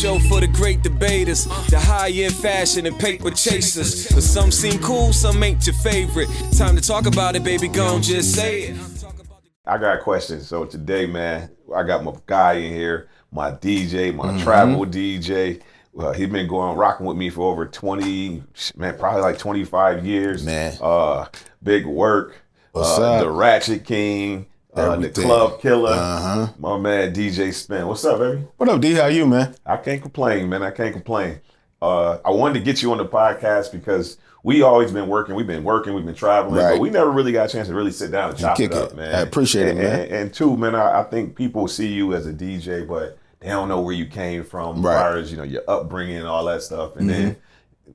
show for the great debaters, the high-end fashion and paper chasers. But some seem cool, some ain't your favorite. Time to talk about it, baby, gon' just say it. I got questions. So today, man, I got my guy in here, my DJ, my travel DJ. He's been rocking with me for over 20, man, probably like 25 years. Man. Big work. What's up? The Rachet King. The Klub, Killa, my man DJ Spin. What's up, baby? What up, D? How you, man? I can't complain, man. I can't complain. I wanted to get you on the podcast because we always been working. We've been traveling, but we never really got a chance to really sit down and chop it up, man. I appreciate it, man. And two, man, I think people see you as a DJ, but they don't know where you came from, as far as your upbringing and all that stuff. And then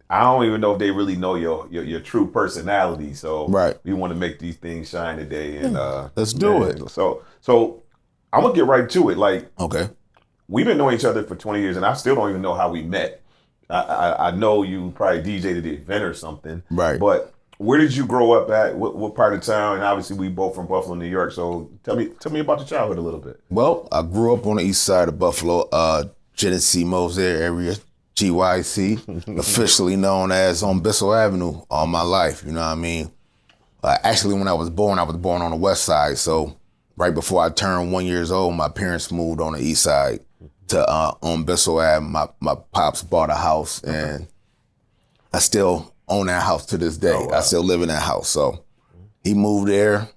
I don't even know if they really know your true personality. So we want to make these things shine today. And let's do it. So I'm gonna get right to it. Like, okay, we've been knowing each other for 20 years, and I still don't even know how we met. I know you probably DJ'd at the event or something, right? But where did you grow up at? What part of town? And obviously, we both from Buffalo, New York. So tell me about your childhood a little bit. Well, I grew up on the east side of Buffalo, Genesee, Mosaic area. GYC, officially known as on Bissell Avenue all my life, you know what I mean? Actually, when I was born on the west side. So right before I turned 1 year old, my parents moved on the east side to on Bissell Avenue. My pops bought a house, and I still own that house to this day. Oh, wow. I still live in that house. So he moved there,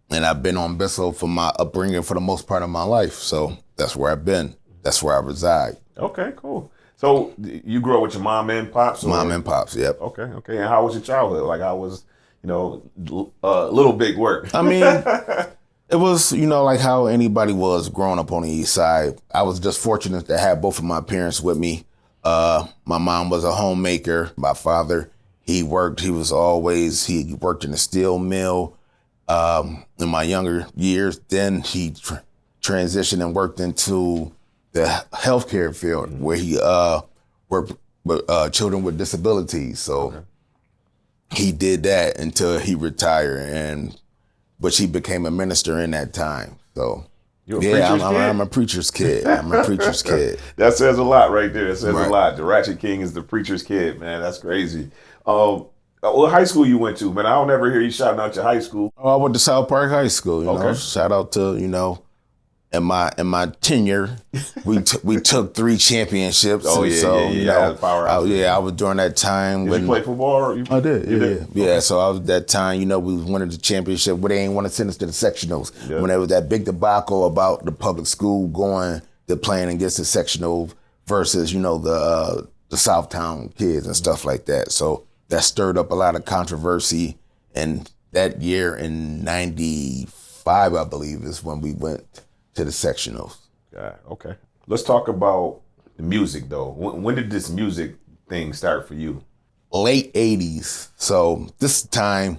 and I've been on Bissell for my upbringing for the most part of my life. So that's where I've been. That's where I reside. Okay, cool. So you grew up with your mom and pops? Mom and pops, yep. Okay. And how was your childhood? Like, how was, Little Big Work? I mean, it was, like how anybody was growing up on the east side. I was just fortunate to have both of my parents with me. My mom was a homemaker. My father, he worked in a steel mill in my younger years. Then he transitioned and worked into the healthcare field where he worked with children with disabilities. So he did that until he retired, but he became a minister in that time. So I'm a preacher's kid. I'm a preacher's kid. That says a lot right there. It says a lot. The Rachet King is the preacher's kid, man. That's crazy. What high school you went to, man? I don't ever hear you shouting out your high school. Oh, I went to South Park High School. You know, shout out to In my tenure, we took 3 championships. Oh yeah, so, I was during that time. Did you play football? I did. Yeah. So I was that time. We was winning the championship, but they ain't want to send us to the sectionals. Yeah. When there was that big debacle about the public school going to playing against the sectional versus the Southtown kids and stuff like that. So that stirred up a lot of controversy. And that year in '95, I believe, is when we went to the sectionals. Yeah, okay. Let's talk about the music, though. When did this music thing start for you? Late 80s. So this time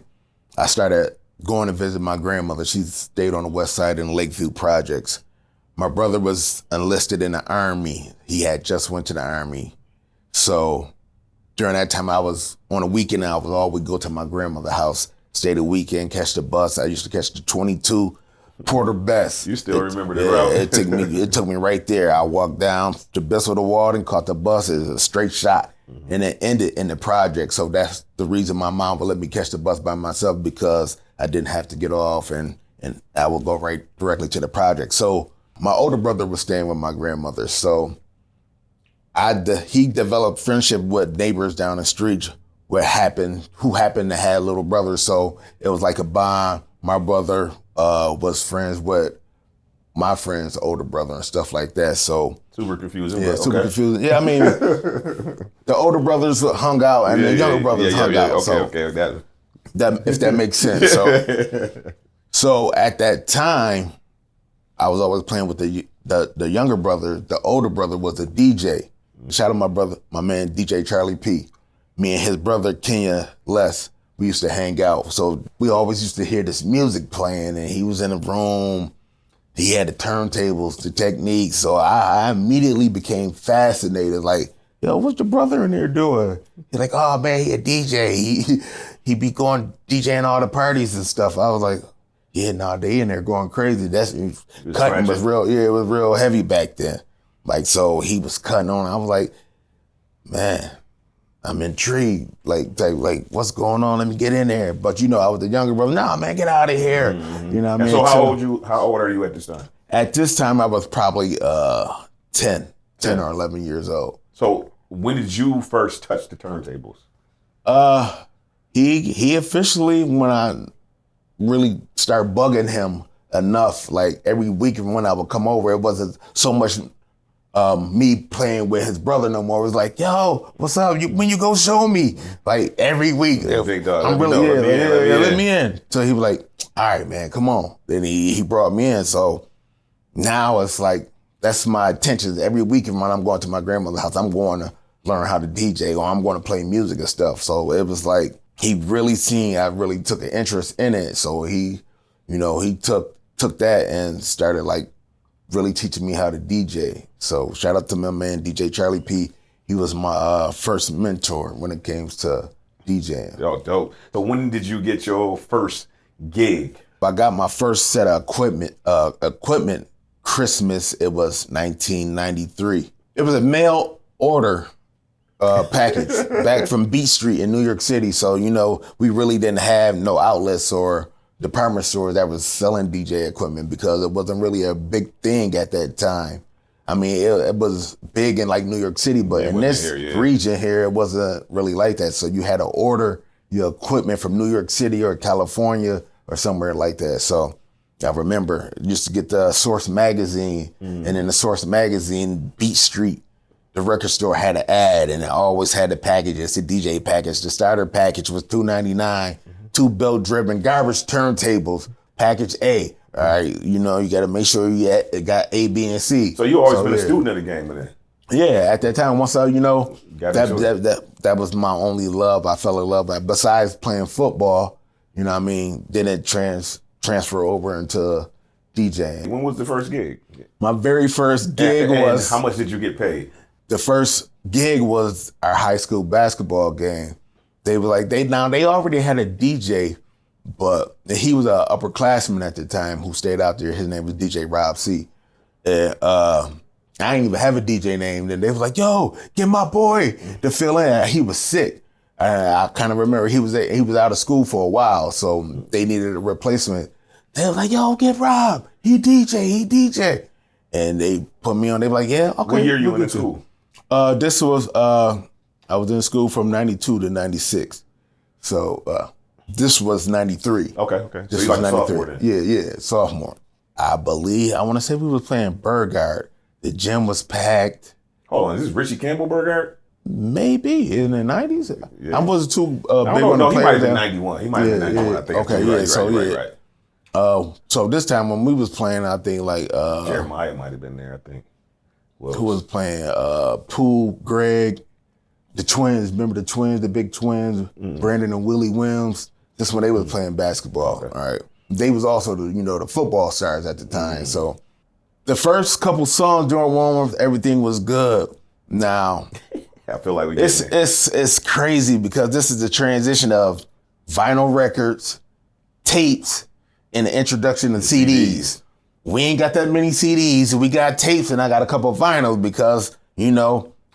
I started going to visit my grandmother. She stayed on the west side in the Lakeview Projects. My brother was enlisted in the Army. He had just went to the Army. So during that time, I was on a weekend, I would always go to my grandmother's house, stay the weekend, catch the bus. I used to catch the 22 Porter Best. You still remember the route? It took me right there. I walked down to Bissell to Walden, caught the bus. It was a straight shot, and it ended in the project. So that's the reason my mom would let me catch the bus by myself, because I didn't have to get off, and I would go right directly to the project. So my older brother was staying with my grandmother. So he developed friendship with neighbors down the street who happened to have little brothers. So it was like a bond. My brother was friends with my friend's older brother and stuff like that. So super confusing. Yeah, super confusing. Yeah, I mean, the older brothers hung out and the younger brothers hung out. Okay. That if that makes sense. So at that time, I was always playing with the younger brother. The older brother was a DJ. Shout out my man DJ Charlie P. Me and his brother Kenya Les, we used to hang out. So we always used to hear this music playing, and he was in the room. He had the turntables, the techniques. So I immediately became fascinated. Like, yo, what's your brother in there doing? He's like, oh man, he a DJ. He be going DJing all the parties and stuff. I was like, yeah, they in there going crazy. Cutting was real. Yeah, it was real heavy back then. Like, so he was cutting on. I was like, man, I'm intrigued. Like, what's going on? Let me get in there. But I was the younger brother. Nah, man, get out of here. You know what I mean? So how old are you at this time? At this time, I was probably 10 or 11 years old. So when did you first touch the turntables? He officially, when I really started bugging him enough, like every week when I would come over, it wasn't so much me playing with his brother no more. It was like, yo, what's up? When you go show me? Like every week. Big dog. I'm really, let me in. So he was like, all right, man, come on. Then he brought me in. So now it's like, that's my intentions. Every weekend when I'm going to my grandmother's house, I'm going to learn how to DJ or I'm going to play music and stuff. So it was like, he really seen I really took an interest in it. So he took that and started like really teaching me how to DJ. So shout out to my man, DJ Charlie P. He was my first mentor when it came to DJing. Yo, dope. So when did you get your first gig? I got my first set of equipment Christmas. It was 1993. It was a mail order package back from Beach Street in New York City. So, we really didn't have no outlets or department stores that was selling DJ equipment because it wasn't really a big thing at that time. I mean, it was big in like New York City, but in this region here, it wasn't really like that. So you had to order your equipment from New York City or California or somewhere like that. So I remember used to get the Source magazine, and in the Source magazine, Beach Street, the record store had an ad, and it always had the packages, the DJ package. The starter package was $2.99, 2 belt-driven garbage turntables, package A. All right, you got to make sure you got A, B, and C. So you always been a student of the game, man. Yeah, at that time, once I, that was my only love. I fell in love. Besides playing football, then it transfer over into DJing. When was the first gig? My very first gig was... how much did you get paid? The first gig was our high school basketball game. They were like, they already had a DJ, but he was an upperclassman at the time who stayed out there. His name was DJ Rob C. And I didn't even have a DJ name. Then they was like, yo, get my boy to fill in. He was sick. I kind of remember he was out of school for a while, so they needed a replacement. They was like, yo, get Rob. He DJ. And they put me on. They were like, yeah, okay. What year you in school? This was, I was in school from 92 to 96. So this was 93. Okay. This so was like 93. Sophomore then? Yeah, sophomore. I want to say we was playing Burgard. The gym was packed. Hold on, is this Richie Campbell Burgard? Maybe in the 90s. Yeah. I wasn't too big on the players. He might have been then. 91. He might have been 91, I think. Okay, right. So this time when we was playing, I think like... Jeremiah might have been there, I think. Who was playing? Pooh, Greg, the twins. Remember the twins, the big twins, Brandon and Willie Williams? This when they was playing basketball, all right? They was also the football stars at the time. So the first couple songs during warm-ups, everything was good. Now... I feel like it's crazy because this is the transition of vinyl records, tapes, and the introduction of CDs. We ain't got that many CDs. We got tapes, and I got a couple of vinyls because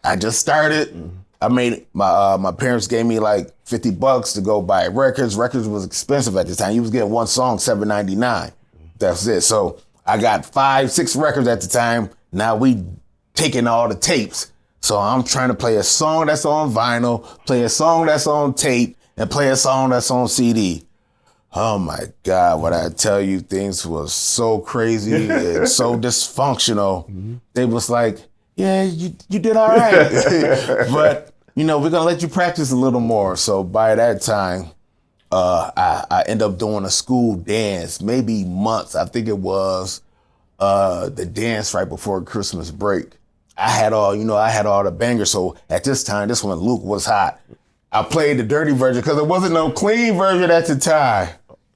I just started. I made my parents gave me like $50 to go buy records. Records was expensive at the time. You was getting one song $7.99. That's it. So I got 5-6 records at the time. Now we taking all the tapes. So I'm trying to play a song that's on vinyl, play a song that's on tape, and play a song that's on CD. Oh my God, what I tell you, things was so crazy and so dysfunctional. They was like, yeah, you did all right. But, we're going to let you practice a little more. So by that time, I end up doing a school dance, maybe months. I think it was the dance right before Christmas break. I had all the bangers. So at this time, this one, Luke was hot. I played the dirty version because there wasn't no clean version at the time.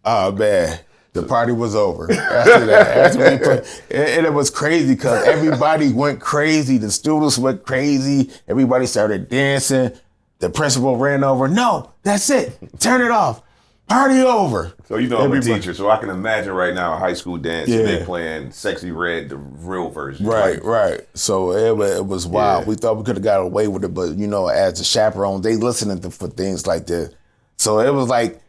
Oh man, the party was over after that. And it was crazy because everybody went crazy. The students went crazy. Everybody started dancing. The principal ran over. No, that's it. Turn it off. party over. So you know I'm a teacher, so I can imagine right now a high school dance and they playing Sexy Red, the real version. Right. So it was wild. Yeah. We thought we could have got away with it, but you know, as the chaperone, they listening for things like that. So it was like,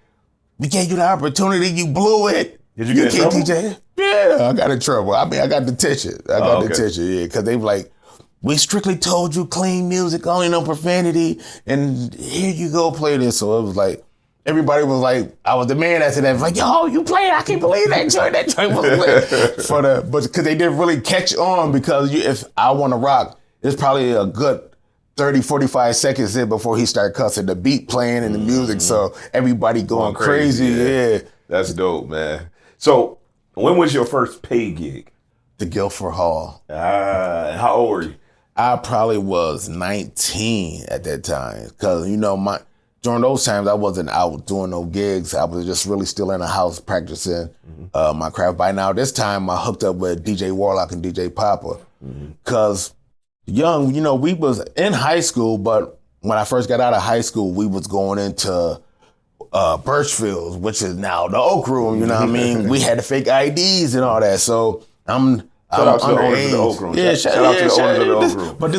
we gave you the opportunity, you blew it. Did you get in trouble? DJ? Yeah, I got in trouble. I mean, I got detention. Because they were like, we strictly told you clean music, only no profanity, and here you go play this. So it was like, everybody was like, I was the man after that. It was like, yo, you played, I can't believe that joint. That joint was lit. But because they didn't really catch on, because if I Wanna Rock, it's probably a good 30, 45 seconds in before he started cussing, the beat playing and the music. So everybody going crazy. Yeah. That's dope, man. So when was your first paid gig? The Guilford Hall. How old were you? I probably was 19 at that time. Because, you know, during those times, I wasn't out doing no gigs. I was just really still in the house practicing my craft. By now, this time, I hooked up with DJ Warlock and DJ Papa. Because young, you know, we was in high school, but when I first got out of high school, we was going into Birchfields, which is now the Oak Room, you know what I mean? We had the fake IDs and all that. So I'm Shout out to the owners of the Oak Room. Yeah, shout out to the owners of the Oak Room. But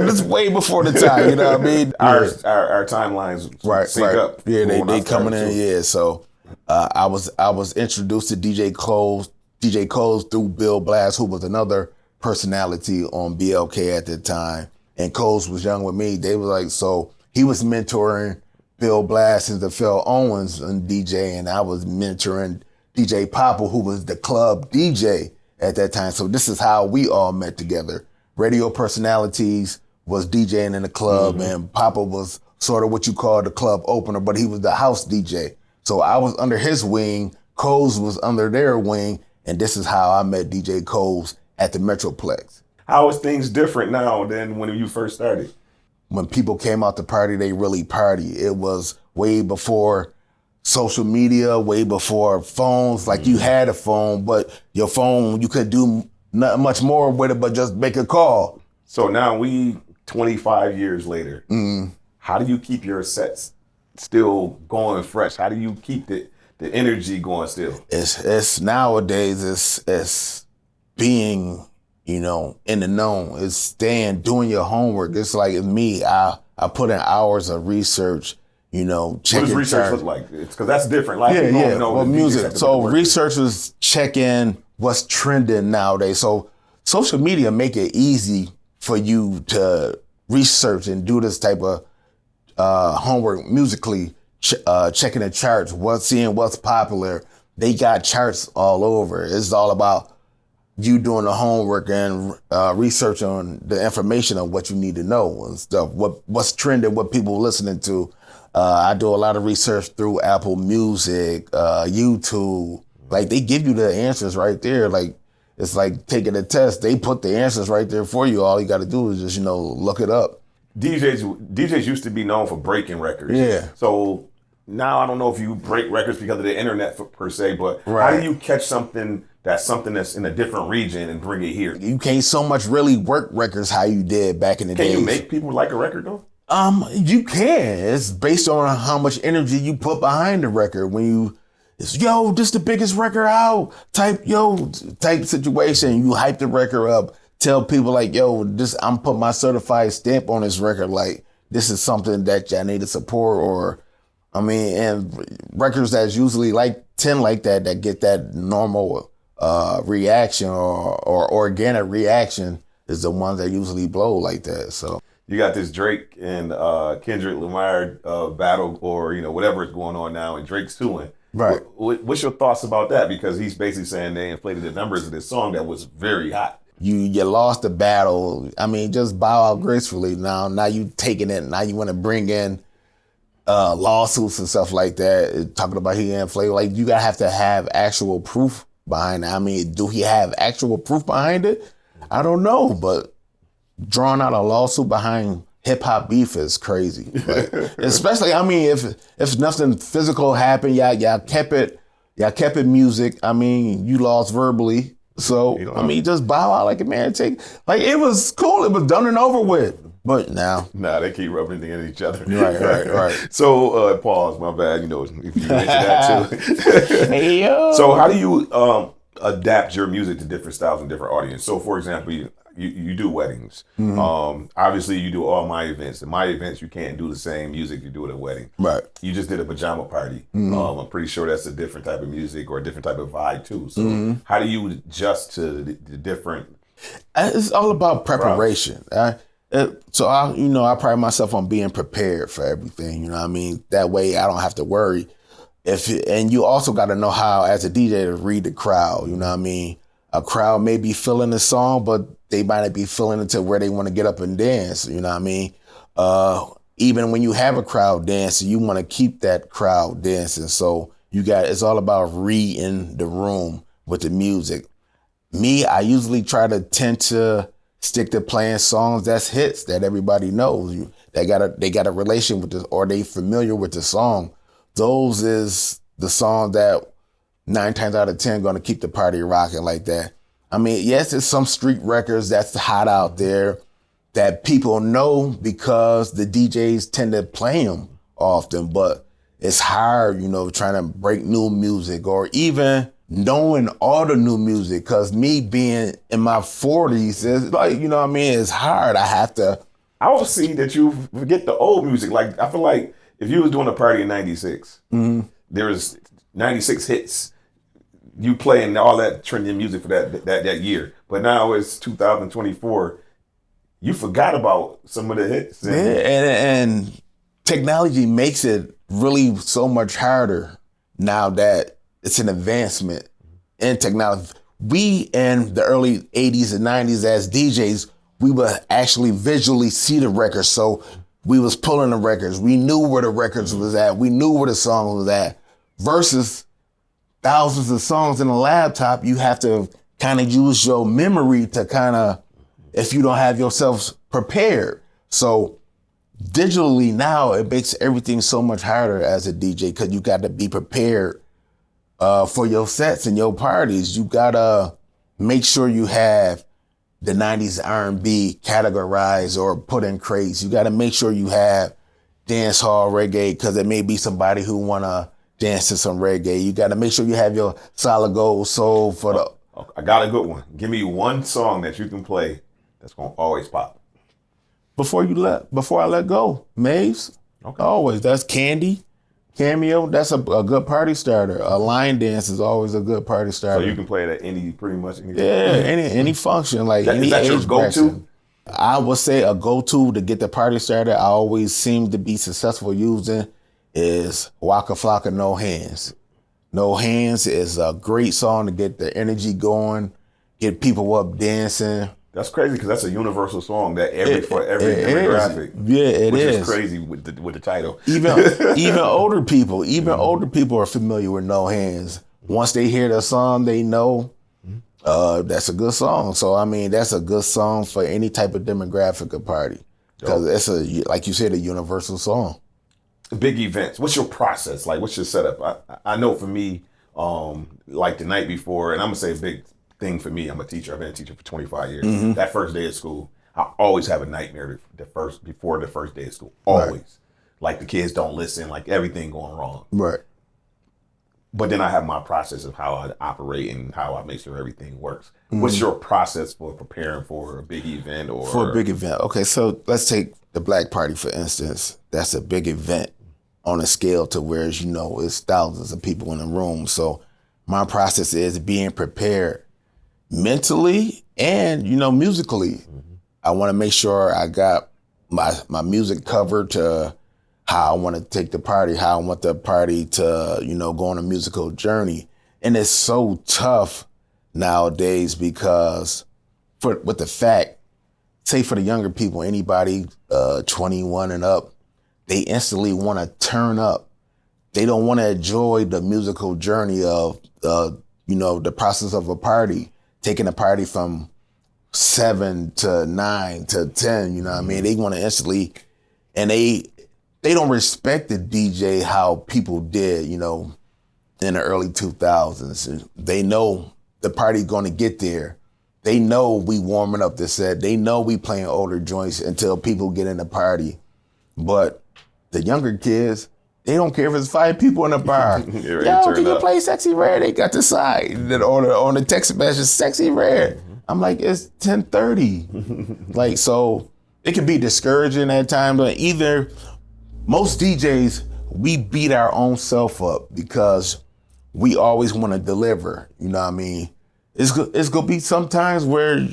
this way before the time, you know what I mean? Our timelines sync up. Yeah, they coming in. Yeah, so I was introduced to DJ Coles through Bill Blast, who was another personality on BLK at the time, and Coles was young with me. They was like, so he was mentoring Bill Blast and Phil Owens and DJ, and I was mentoring DJ Papa, who was the club DJ at that time. So this is how we all met together. Radio personalities was DJing in the club, and Papa was sort of what you call the club opener, but he was the house DJ. So I was under his wing, Coles was under their wing, and this is how I met DJ Coles at the Metroplex. How is things different now than when you first started? When people came out to party, they really party. It was way before social media, way before phones. Like you had a phone, but your phone, you could do not much more with it, but just make a call. So now 25 years later, how do you keep your sets still going fresh? How do you keep the energy going still? It's nowadays, it's being, you know, in the know. It's doing your homework. It's like me, I put in hours of research, you know, checking. What does research look like? It's because that's different. Like Well, music. So research is checking what's trending nowadays. So social media make it easy for you to research and do this type of homework musically, checking the charts, seeing what's popular. They got charts all over. It's all about you doing the homework and research on the information of what you need to know and stuff. What's trending, what people listening to. I do a lot of research through Apple Music, YouTube. Like they give you the answers right there. Like it's like taking a test. They put the answers right there for you. All you got to do is just, you know, look it up. DJs used to be known for breaking records. Yeah. So now I don't know if you break records because of the internet per se, but how do you catch something that's in a different region and bring it here? You can't so much really work records how you did back in the days. Can you make people like a record though? You can. It's based on how much energy you put behind the record. It's this the biggest record out type situation. You hype the record up, tell people like, I'm putting my certified stamp on this record. Like this is something that y'all need to support, and records that's usually like 10 like that get that normal reaction or organic reaction is the ones that usually blow like that. So you got this Drake and Kendrick Lamar battle, or whatever is going on now, and Drake's suing. Right. What's your thoughts about that? Because he's basically saying they inflated the numbers of this song that was very hot. You lost the battle. Just bow out gracefully. Now you taking it. Now you want to bring in lawsuits and stuff like that. Talking about he inflated. Like you gotta have to have actual proof behind it. Do he have actual proof behind it? I don't know, but drawing out a lawsuit behind hip hop beef is crazy. Like, especially, if nothing physical happened, y'all kept it music. You lost verbally. So, just bow out like a man. It was cool. It was done and over with. But now, Nah, they keep rubbing it in each other. Right. So, pause. My bad. You know, if you mentioned that too. Hey, yo. So, how do you adapt your music to different styles and different audience? So, for example, you do weddings. Obviously, you do all my events. In my events, you can't do the same music you do at a wedding. Right. You just did a pajama party. I'm pretty sure that's a different type of music or a different type of vibe too. So, how do you adjust to the different? It's all about preparation. I pride myself on being prepared for everything. You know what I mean? That way I don't have to worry. And you also got to know how, as a DJ, to read the crowd. You know what I mean? A crowd may be feeling the song, but they might not be feeling it to where they want to get up and dance. You know what I mean? Even when you have a crowd dancing, you want to keep that crowd dancing. So it's all about reading the room with the music. Me, I usually tend to stick to playing songs that's hits that everybody knows. They got a relation with this, or they familiar with the song. Those is the song that 9 times out of 10 going to keep the party rocking like that. I mean, yes, there's some street records that's hot out there that people know because the DJs tend to play them often, but it's hard, trying to break new music or even knowing all the new music, because me being in my 40s, is like, it's hard. I will see that you forget the old music. Like, I feel like if you was doing a party in 96, there was 96 hits. You playing all that trending music for that year. But now it's 2024. You forgot about some of the hits. And technology makes it really so much harder now that it's an advancement in technology. We, in the early 80s and 90s as DJs, we would actually visually see the records. So we was pulling the records. We knew where the records was at. We knew where the song was at. Versus thousands of songs in a laptop, you have to kind of use your memory to if you don't have yourself prepared. So digitally now, it makes everything so much harder as a DJ because you got to be prepared for your sets and your parties. You got to make sure you have the 90s R&B categorized or put in crates. You got to make sure you have dance hall reggae because there may be somebody who want to dance to some reggae. You got to make sure you have your solid gold soul for the... I got a good one. Give me one song that you can play that's going to always pop. Before I let go, Maves. Okay. Always. That's Candy. Cameo, that's a good party starter. A line dance is always a good party starter. So you can play it at pretty much any any function, like any is that your age go-to? bracket. I would say a go-to to get the party started, I always seem to be successful using, is Waka Flocka No Hands. No Hands is a great song to get the energy going, get people up dancing. That's crazy because that's a universal song that for every demographic. Which is crazy with the title. Even older people are familiar with No Hands. Once they hear the song, they know that's a good song. So I mean, that's a good song for any type of demographic or party because it's like you said, a universal song. Big events. What's your process? Like, what's your setup? I know for me, like the night before, and I'm gonna say a big thing for me. I'm a teacher. I've been a teacher for 25 years. Mm-hmm. That first day of school, I always have a nightmare before the first day of school. Always. Right. Like the kids don't listen, like everything going wrong. Right. But then I have my process of how I operate and how I make sure everything works. Mm-hmm. What's your process for preparing for a big event For a big event. Okay, so let's take the Black Party, for instance. That's a big event on a scale to where, it's thousands of people in the room. So my process is being prepared mentally and, musically. Mm-hmm. I want to make sure I got my music covered to how I want to take the party, how I want the party to, go on a musical journey. And it's so tough nowadays because with the fact, say for the younger people, anybody 21 and up, they instantly want to turn up. They don't want to enjoy the musical journey of, the process of a party. Taking a party from 7 to 9 to 10, you know what I mean? They want to instantly, and they don't respect the DJ how people did, in the early 2000s. They know the party going to get there they know we warming up the set. They know we playing older joints until people get in the party. But the younger kids, they don't care if it's 5 people in the bar. Yo, can you play Sexy Red? They got the side. On the text message, Sexy Red. I'm like, it's 10:30. Like, so it can be discouraging at times, but either most DJs, we beat our own self up because we always want to deliver. You know what I mean? It's going to be sometimes where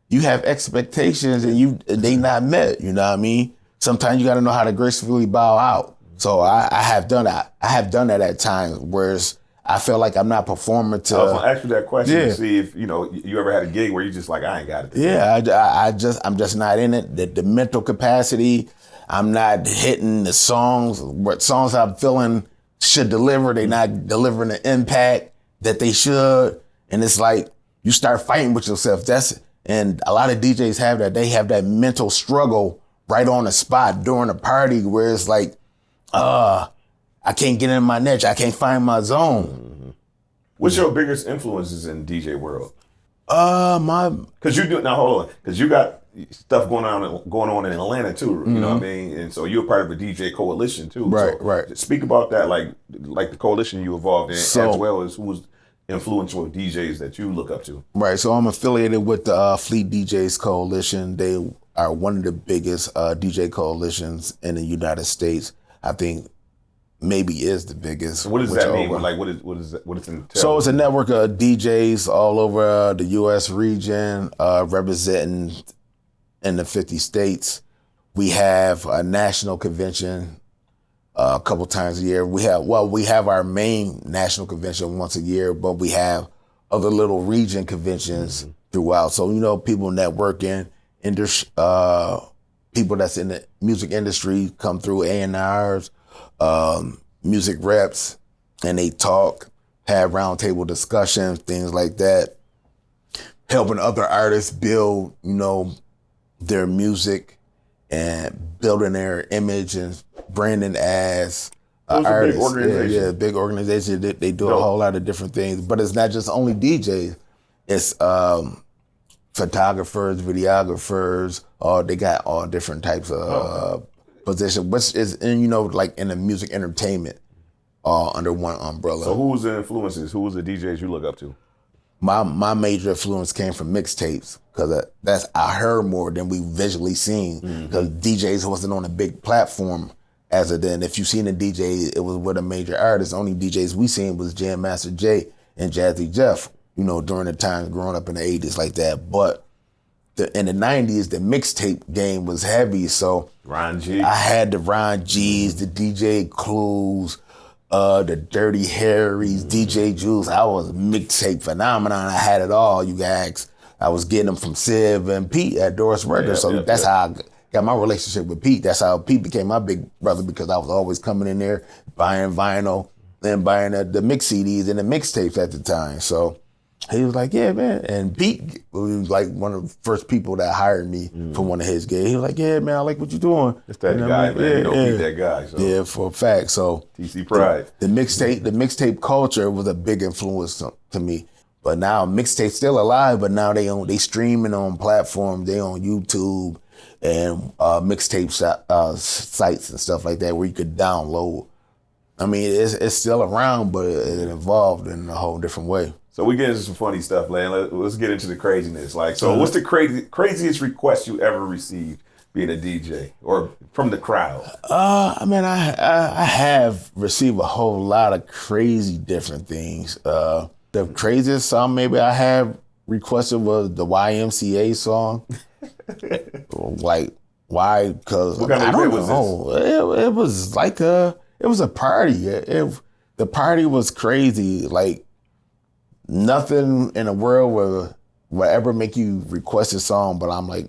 you have expectations and they not met. You know what I mean? Sometimes you got to know how to gracefully bow out. So I have done that. I have done that at times, whereas I feel like I'm not performing to. I was gonna ask you that question to see if you ever had a gig where you just like, I ain't got it. Yeah, I'm just not in it. The mental capacity, I'm not hitting the songs. What songs I'm feeling should deliver, they not delivering the impact that they should, and it's like you start fighting with yourself. And a lot of DJs have that. They have that mental struggle right on the spot during a party where it's like, I can't get in my niche. I can't find my zone. Mm-hmm. What's your biggest influences in DJ world? Because hold on, because you got stuff going on in Atlanta too. You know what I mean? And so you're part of a DJ coalition too. Right, so right. Speak about that, like the coalition you involved in, as well as who's influential DJs that you look up to. Right. So I'm affiliated with the Fleet DJs Coalition. They are one of the biggest DJ coalitions in the United States. I think maybe is the biggest. What does that mean? Like, what does it entail? So it's a network of DJs all over the U.S. region, representing in the 50 states. We have a national convention a couple times a year. We have our main national convention once a year, but we have other little region conventions throughout. So, people networking, people that's in the music industry come through A&Rs, music reps, and they talk, have roundtable discussions, things like that, helping other artists build, their music and building their image and branding as artists. Big organization. Yeah, big organization. They do a whole lot of different things, but it's not just only DJs. It's photographers, videographers. They got all different types of positions, which is like in the music entertainment, all under one umbrella. So who's the influences? Who's the DJs you look up to? My major influence came from mixtapes because I heard more than we visually seen because DJs wasn't on a big platform as of then. If you seen a DJ, it was with a major artist. Only DJs we seen was Jam Master Jay and Jazzy Jeff, during the time growing up in the 80s like that. But in the 90s, the mixtape game was heavy. So Ron G. I had the Ron G's, the DJ Clues, the Dirty Harrys, DJ Jules. I was a mixtape phenomenon. I had it all, you guys. I was getting them from Civ and Pete at Doris Records. That's how I got my relationship with Pete. That's how Pete became my big brother because I was always coming in there buying vinyl and buying the mix CDs and the mixtapes at the time. So he was like, yeah, man. And Pete was like one of the first people that hired me for one of his gigs. He was like, yeah, man, I like what you're doing. It's that guy, man. Pete that guy. So. Yeah, for a fact. So TC Pride. The mixtape culture was a big influence to me. But now mixtape's still alive, but now they streaming on platforms. They on YouTube and mixtape sites and stuff like that where you could download. I mean, it's still around, but it evolved in a whole different way. So we get into some funny stuff, man. Let's get into the craziness. What's the craziest request you ever received being a DJ or from the crowd? I have received a whole lot of crazy different things. The craziest song maybe I have requested was the YMCA song. Like, why? Because I don't know. It was like it was a party. The party was crazy. Like, nothing in the world will ever make you request a song, but I'm like,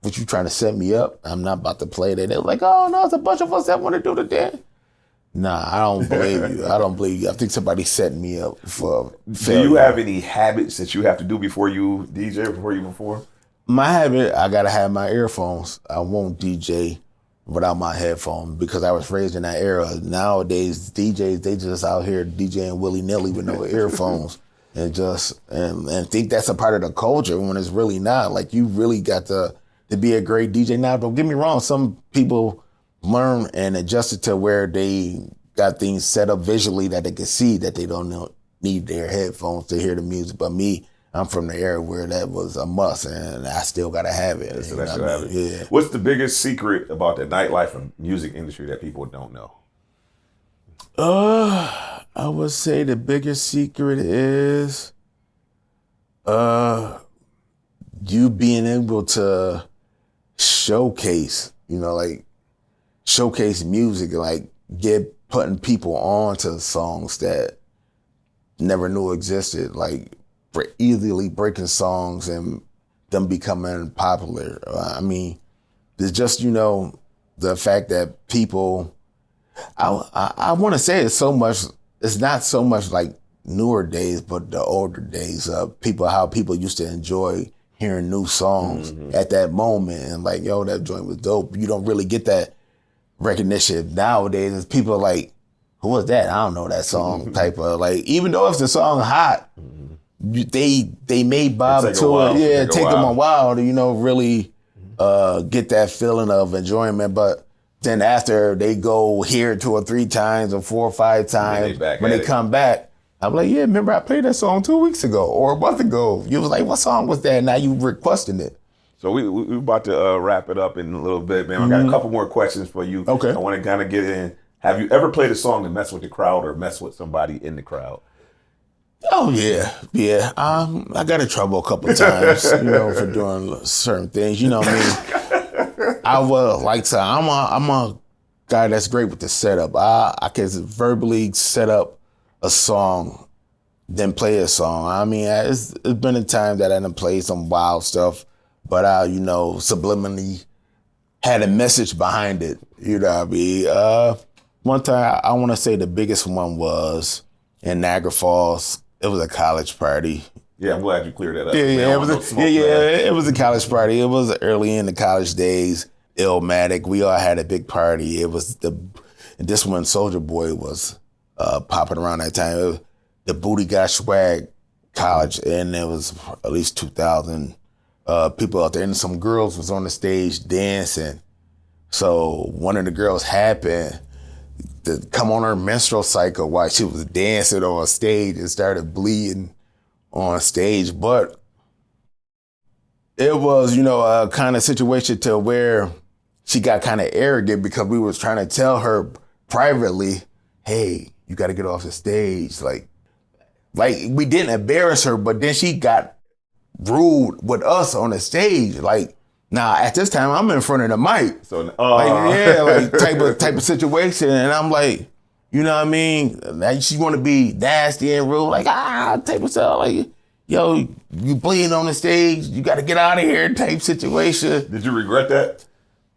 what, you trying to set me up? I'm not about to play that. They're like, oh no, it's a bunch of us that want to do the dance. Nah, I don't believe you. I don't believe you. I think somebody's setting me up for failure. Do you have any habits that you have to do before you DJ, before you perform? My habit, I gotta have my earphones. I won't DJ without my headphones because I was raised in that era. Nowadays, DJs, they just out here DJing willy-nilly with no earphones. and think that's a part of the culture when it's really not. Like, you really got to be a great DJ. Now, don't get me wrong, some people learn and adjust it to where they got things set up visually that they can see, that they don't need their headphones to hear the music. But me, I'm from the era where that was a must, and I still gotta have it. Yeah. What's the biggest secret about the nightlife and music industry that people don't know? I would say the biggest secret is you being able to showcase, showcase music, like putting people on to songs that never knew existed, like easily breaking songs and them becoming popular. I mean, it's just, the fact that people, I want to say it's not so much like newer days, but the older days of how people used to enjoy hearing new songs at that moment. And like, yo, that joint was dope. You don't really get that recognition nowadays. As people are like, who was that? I don't know that song type of, like, even though if the song hot, they may bob to it. Yeah, take them a while to, really get that feeling of enjoyment. But then after they go hear it 2 or 3 times or 4 or 5 times, when they come back, I'm like, yeah, remember I played that song 2 weeks ago or a month ago. You was like, what song was that? Now you requesting it. So we about to wrap it up in a little bit, man. I got a couple more questions for you. Okay. I want to kind of get in. Have you ever played a song to mess with the crowd or mess with somebody in the crowd? Oh yeah. I got in trouble a couple of times, for doing certain things. You know what I mean? I will like to. I'm a guy that's great with the setup. I can verbally set up a song, then play a song. I mean, it's been a time that I done played some wild stuff, but I, subliminally had a message behind it. You know what I mean? One time, I want to say the biggest one was in Niagara Falls. It was a college party. Yeah, I'm glad you cleared that up. It was a college party. It was early in the college days. Illmatic. We all had a big party. It was this one, Soulja Boy was popping around that time. It was the Booty Got Swag College, and there was at least 2,000 people out there, and some girls was on the stage dancing. So one of the girls happened to come on her menstrual cycle while she was dancing on stage and started bleeding on stage. But it was, a kind of situation to where she got kind of arrogant because we was trying to tell her privately, hey, you got to get off the stage. Like we didn't embarrass her, but then she got rude with us on the stage. Like, nah, at this time I'm in front of the mic. So type of situation. And I'm like, you know what I mean? Like, she want to be nasty and rude, like, type of stuff. Like, yo, you bleeding on the stage, you got to get out of here type situation. Did you regret that?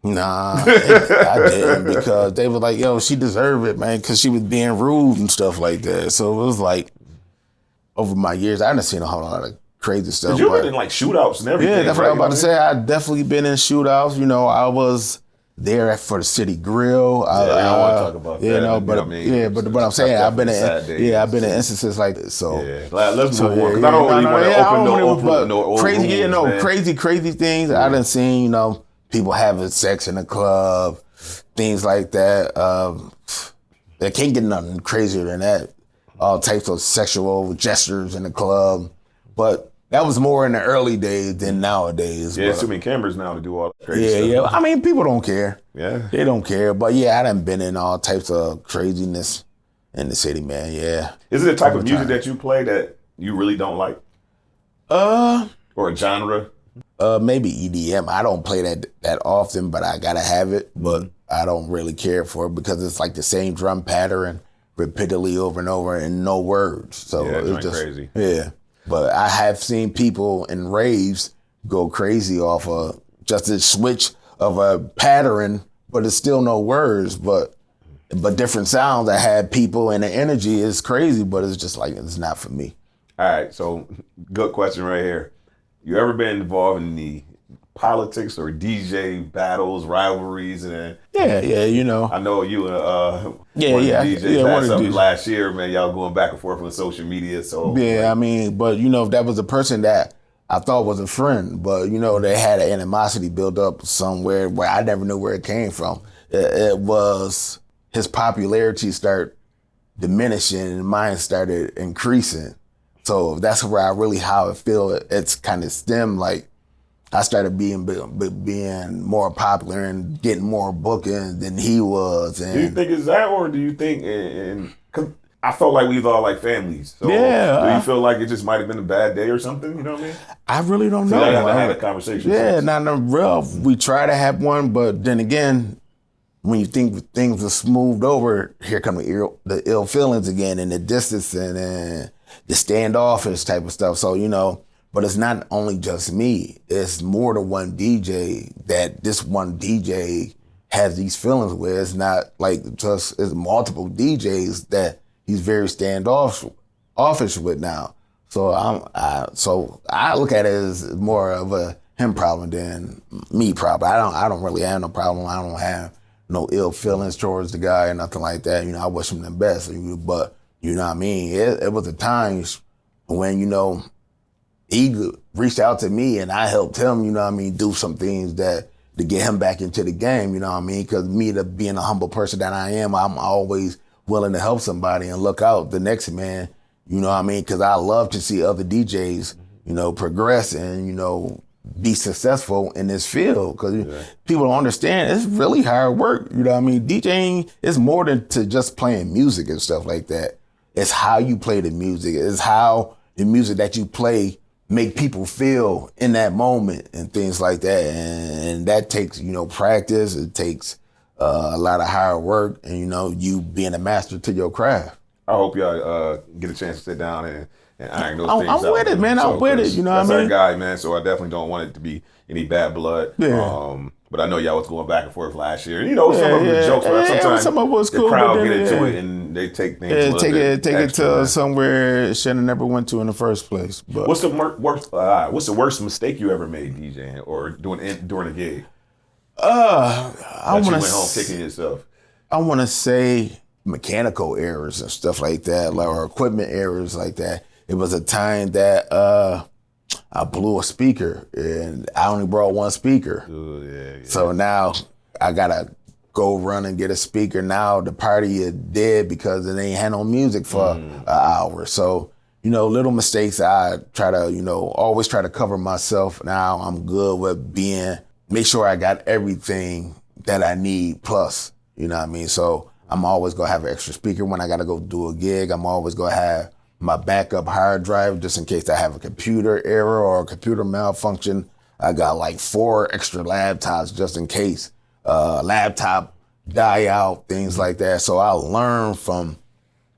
Nah, I didn't, because they were like, yo, she deserved it, man, because she was being rude and stuff like that. So it was like, over my years, I done seen a whole lot of crazy stuff. You've been in like shootouts and everything. Yeah, that's what I was about to say. I definitely been in shootouts. I was there for the city grill. I don't want to talk about that. But what I'm saying, I've been in instances like this. So yeah, let's move on, because I don't really want to open crazy things. I done seen, people having sex in the club, things like that. They can't get nothing crazier than that. All types of sexual gestures in the club. But that was more in the early days than nowadays. Yeah, too many cameras now to do all that crazy stuff. Yeah. I mean, people don't care. Yeah. They don't care. But yeah, I done been in all types of craziness in the city, man. Yeah. Is it a type of music that you play that you really don't like? Or a genre? Maybe EDM. I don't play that often, but I gotta have it. But I don't really care for it because it's like the same drum pattern repeatedly over and over and no words. So it's just crazy. Yeah. But I have seen people in raves go crazy off of just a switch of a pattern, but it's still no words, but different sounds. I had people, and the energy is crazy, but it's just like, it's not for me. All right, so good question right here. You ever been involved in the politics or DJ battles, rivalries, and Yeah, you know. I know you and one of the DJs one had of the something DJs. last year, man. Y'all going back and forth on social media. So Yeah, I mean, but you know, that was a person that I thought was a friend, but you know, they had an animosity built up somewhere where I never knew where it came from. It was his popularity started diminishing and mine started increasing. So that's where how I feel it's kind of stemmed. Like I started being more popular and getting more bookings than he was. And do you think it's that, or do you think? And cause I felt like we was all like families. So Yeah, do you feel like it just might have been a bad day or something? You know what I mean? I really don't know. I haven't had a conversation. Yeah, since. not in a real. We try to have one, but then again, when you think things are smoothed over, here come the ill feelings again, and the distancing and the standoffish type of stuff. So you know, but it's not only just me. It's more than one DJ that this one DJ has these feelings with. It's not like just it's multiple DJs that he's very offish with now. So I look at it as more of a him problem than me problem. I don't really have no problem. I don't have no ill feelings towards the guy or nothing like that. You know, I wish him the best. But you know what I mean? It was a times when, you know, he reached out to me and I helped him, you know what I mean, do some things to get him back into the game, you know what I mean? Because me, being a humble person that I am, I'm always willing to help somebody and look out the next man, you know what I mean? Because I love to see other DJs, you know, progress and, you know, be successful in this field. Because people don't understand, it's really hard work, you know what I mean? DJing is more than to just playing music and stuff like that. It's how you play the music. It's how the music that you play make people feel in that moment and things like that. And that takes, you know, practice. It takes a lot of hard work and, you know, you being a master to your craft. I hope y'all get a chance to sit down and iron those things out. I'm with it, man. I'm with it. You know what I mean? That's our guy, man. So I definitely don't want it to be any bad blood. Yeah. But I know y'all was going back and forth last year. You know, some of the jokes, but sometimes some of it was the cool, crowd but get then, into it and they take things. Yeah, a little bit take it extra, to man. somewhere it should have never went to in the first place. But What's the worst mistake you ever made DJing or during a gig? I You want went home kicking yourself. I want to say mechanical errors and stuff like that, like, or equipment errors like that. It was a time that I blew a speaker and I only brought one speaker. Yeah. So now I gotta go run and get a speaker. Now the party is dead because it ain't had no music for an hour. So, you know, little mistakes I try to, you know, always try to cover myself. Now I'm good with make sure I got everything that I need plus, you know what I mean? So I'm always gonna have an extra speaker when I gotta go do a gig. I'm always gonna have my backup hard drive just in case I have a computer error or a computer malfunction. I got like 4 extra laptops just in case. Laptop die out, things like that. So I learn from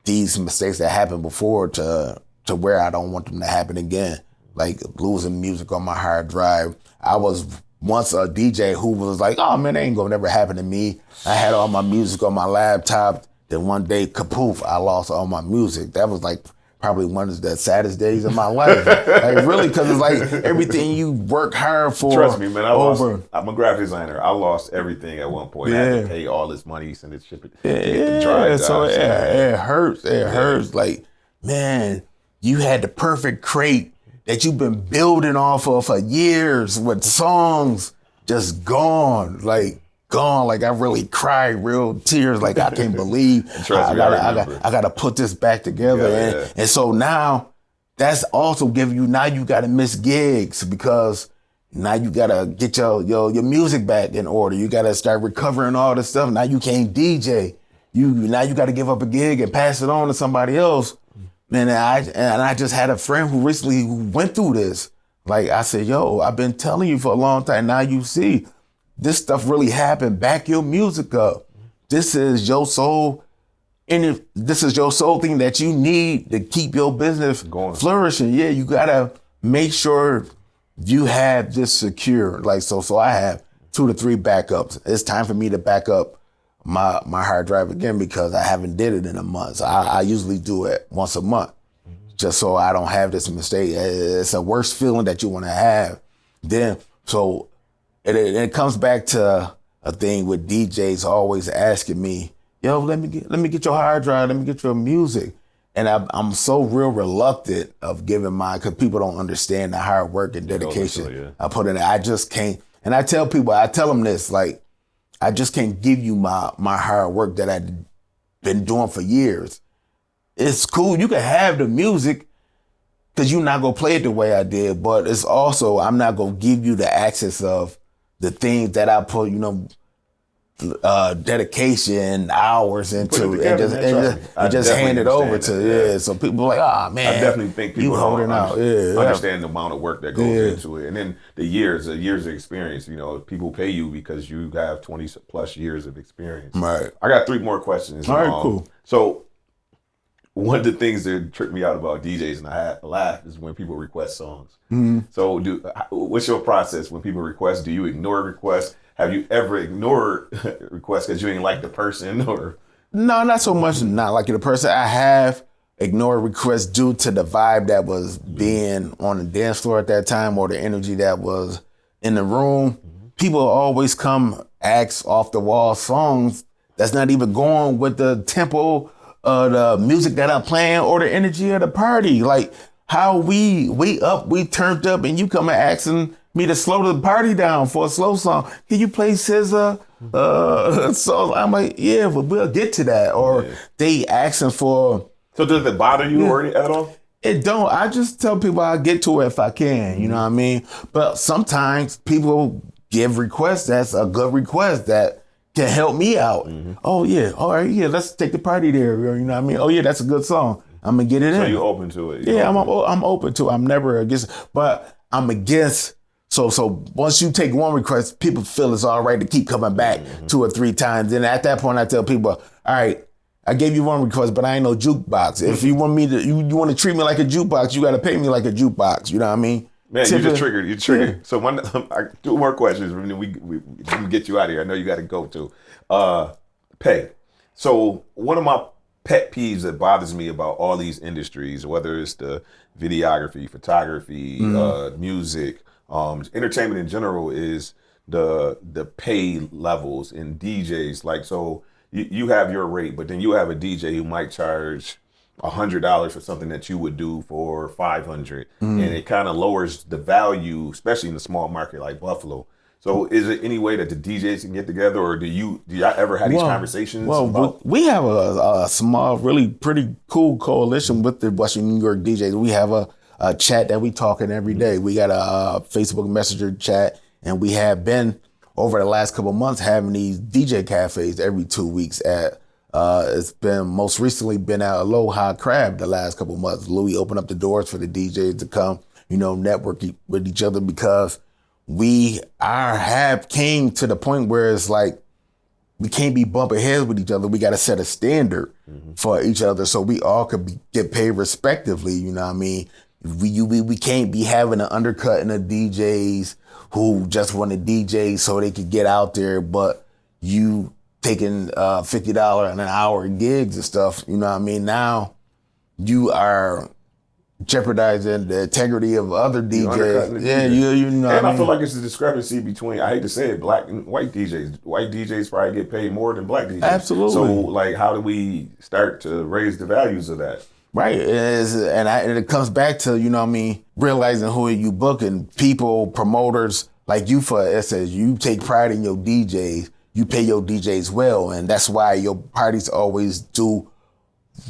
these mistakes that happened before to where I don't want them to happen again. Like losing music on my hard drive. I was once a DJ who was like, oh man, that ain't gonna never happen to me. I had all my music on my laptop. Then one day, kapoof, I lost all my music. That was like probably one of the saddest days of my life. Like really, because it's like everything you work hard for. Trust me, man. I'm a graphic designer. I lost everything at one point. I had to pay all this money, send it, ship it. Yeah, so it hurts. It hurts. Like, man, you had the perfect crate that you've been building off of for years with songs just gone. Like I really cried real tears. Like I can't believe I gotta put this back together. And so now that's also giving you, now you gotta miss gigs because now you gotta get your music back in order. You gotta start recovering all this stuff. Now you can't DJ. Now you gotta give up a gig and pass it on to somebody else. Man, and I just had a friend who recently went through this. Like I said, I've been telling you for a long time. Now you see, this stuff really happened. Back your music up. This is your soul. And this is your soul thing that you need to keep your business flourishing. Yeah, you gotta make sure you have this secure. Like so I have 2 to 3 backups. It's time for me to back up my hard drive again because I haven't did it in a month. So I usually do it once a month just so I don't have this mistake. It's a worse feeling that you want to have. Then, so it comes back to a thing with DJs always asking me, yo, let me get your hard drive, let me get your music. And I'm so real reluctant of giving mine because people don't understand the hard work and dedication I put in it. I just can't. And I tell them this, like, I just can't give you my hard work that I've been doing for years. It's cool. You can have the music because you're not going to play it the way I did. But it's also, I'm not going to give you the access of the things that I put, dedication, hours into and just hand it over to So people are like, oh man, I definitely think people holding out. Understand the amount of work that goes into it, and then the years of experience. People pay you because you have 20 plus years of experience. Right. I got 3 more questions. All right, cool. So one of the things that tripped me out about DJs and I had to laugh is when people request songs. Mm-hmm. So what's your process when people request? Do you ignore requests? Have you ever ignored requests because you ain't like the person or? No, not so much not liking the person. I have ignored requests due to the vibe that was being on the dance floor at that time or the energy that was in the room. Mm-hmm. People always come ask off the wall songs that's not even going with the tempo of the music that I'm playing or the energy of the party. Like how we turned up and you come and asking me to slow the party down for a slow song. Can you play SZA? So I'm like, yeah, but we'll get to that. Or they asking for. So does it bother you or at all? It don't. I just tell people I'll get to it if I can. You know what I mean? But sometimes people give requests. That's a good request that can help me out. Mm-hmm. Oh yeah. All right. Yeah. Let's take the party there. You know what I mean? Oh yeah. That's a good song. I'm gonna get it in. So you're open to it? I'm open to it. I'm never against, but I'm against. So once you take one request, people feel it's all right to keep coming back 2 or 3 times. And at that point, I tell people, all right, I gave you one request, but I ain't no jukebox. If you want me to, you want to treat me like a jukebox, you got to pay me like a jukebox. You know what I mean? Man, you just triggered. You triggered. Yeah. So 2 more questions, and then we can get you out of here. I know you got to go to pay. So one of my pet peeves that bothers me about all these industries, whether it's the videography, photography, music, entertainment in general, is the pay levels in DJs. Like, so you have your rate, but then you have a DJ who might charge $100 for something that you would do for $500, and it kind of lowers the value, especially in a small market like Buffalo. So is there any way that the DJs can get together, or do y'all ever have these conversations? Well, we have a small, really pretty cool coalition with the Western New York DJs. We have a chat that we talking every day. We got a Facebook Messenger chat, and we have been over the last couple of months having these DJ cafes every 2 weeks at. It's been most recently been at Aloha Crab the last couple of months. Louis opened up the doors for the DJs to come, network with each other, because we came to the point where it's like we can't be bumping heads with each other. We got to set a standard for each other so we all could get paid respectively. You know what I mean? We can't be having an undercutting of DJs who just want to DJ so they could get out there, but you taking $50 an hour gigs and stuff. You know what I mean? Now you are jeopardizing the integrity of other DJs. You know. And I feel like it's a discrepancy between, I hate to say it, black and white DJs. White DJs probably get paid more than black DJs. Absolutely. So, like, how do we start to raise the values of that? Right. And it comes back to, realizing who you booking. People, promoters like you, for instance, you take pride in your DJs. You pay your DJs well, and that's why your parties always do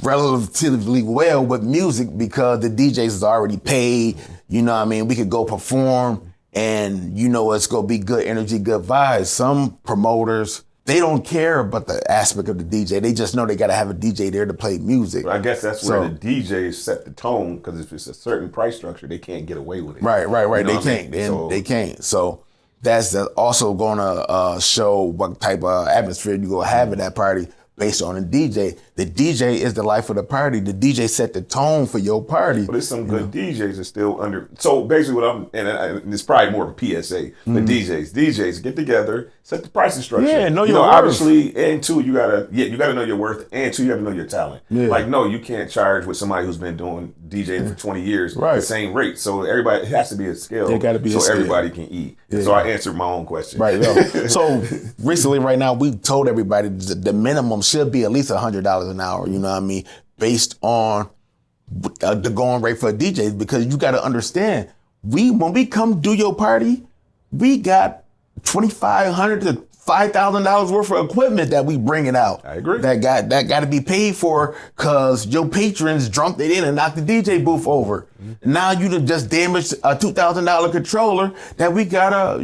relatively well with music, because the DJs is already paid. You know what I mean? We could go perform, and it's going to be good energy, good vibes. Some promoters, they don't care about the aspect of the DJ. They just know they got to have a DJ there to play music. I guess that's where the DJs set the tone, because if it's a certain price structure, they can't get away with it. Right. They can't. They can't. So that's also going to show what type of atmosphere you're going to have at that party based on a DJ. The DJ is the life of the party. The DJ set the tone for your party. But there's some good DJs that still under. So basically, what and it's probably more of a PSA. But DJs get together, set the pricing structure. Yeah, know your worth. Obviously, and two, you gotta know your worth, and two, you gotta know your talent. Yeah. Like, no, you can't charge with somebody who's been doing DJing for 20 years the same rate. So everybody, it has to be a skill. It got to be so a skill. Everybody can eat. Yeah. So I answered my own question. Right. So recently, right now, we told everybody the minimum should be at least $100 an hour. You know what I mean? Based on the going rate for DJs, because you got to understand, when we come do your party, we got $2,500 to $5,000 worth of equipment that we bringing out. I agree. That got to be paid for because your patrons drunk it in and knocked the DJ booth over. Mm-hmm. Now you done just damaged a $2,000 controller that we gotta,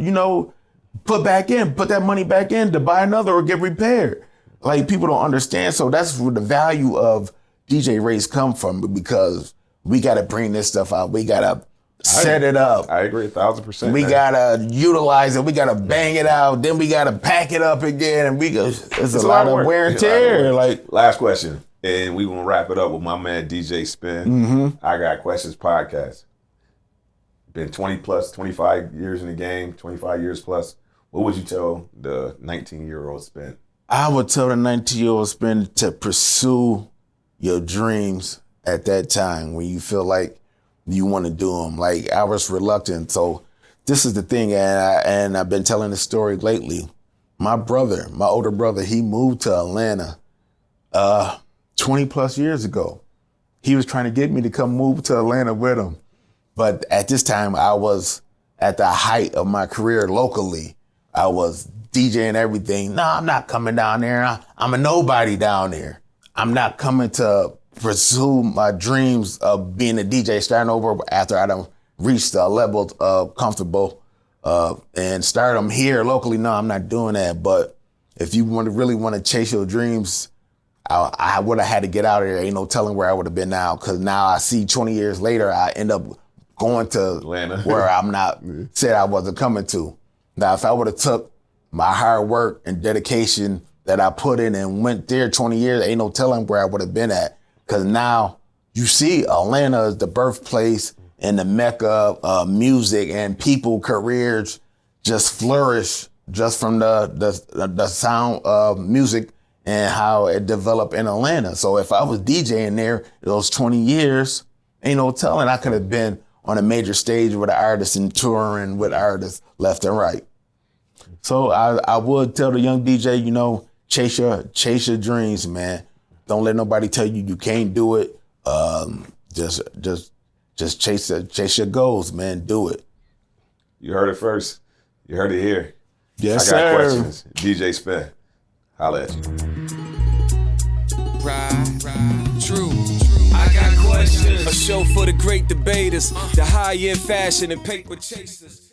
put that money back in to buy another or get repaired. Like, people don't understand. So that's where the value of DJ rates come from, because we got to bring this stuff out. We got to set it up. I agree 1,000%. We got to utilize it. We got to bang it out. Then we got to pack it up again. And it's a lot of wear and tear. Last question. And we going to wrap it up with my man, DJ Spin. Mm-hmm. I Got Questions podcast. Been 25 years in the game, 25 years plus. What would you tell the 19-year-old Spin? I would tell the 19-year-old Spin to pursue your dreams at that time when you feel like you want to do them. Like, I was reluctant. So this is the thing, and I've been telling this story lately. My older brother, he moved to Atlanta 20 plus years ago. He was trying to get me to come move to Atlanta with him. But at this time, I was at the height of my career locally. I was DJing everything. No, I'm not coming down there. I'm a nobody down there. I'm not coming to pursue my dreams of being a DJ starting over after I done reached a level of comfortable and stardom here locally. No, I'm not doing that. But if you really want to chase your dreams, I would have had to get out of there. Ain't no telling where I would have been now, because now I see 20 years later, I end up going to Atlanta, where I'm not said I wasn't coming to. Now, if I would have took my hard work and dedication that I put in and went there 20 years, ain't no telling where I would have been at. Because now you see Atlanta is the birthplace and the mecca of music, and people careers just flourish just from the sound of music and how it developed in Atlanta. So if I was DJing there those 20 years, ain't no telling I could have been on a major stage with artists and touring with artists left and right. So I would tell the young DJ, chase your dreams, man. Don't let nobody tell you you can't do it. Just chase your goals, man. Do it. You heard it first. You heard it here. Yes, I got sir. questions. DJ Spin. Holla at you. Right. True. I got questions. A show for the great debaters, the high-end fashion and paper chasers.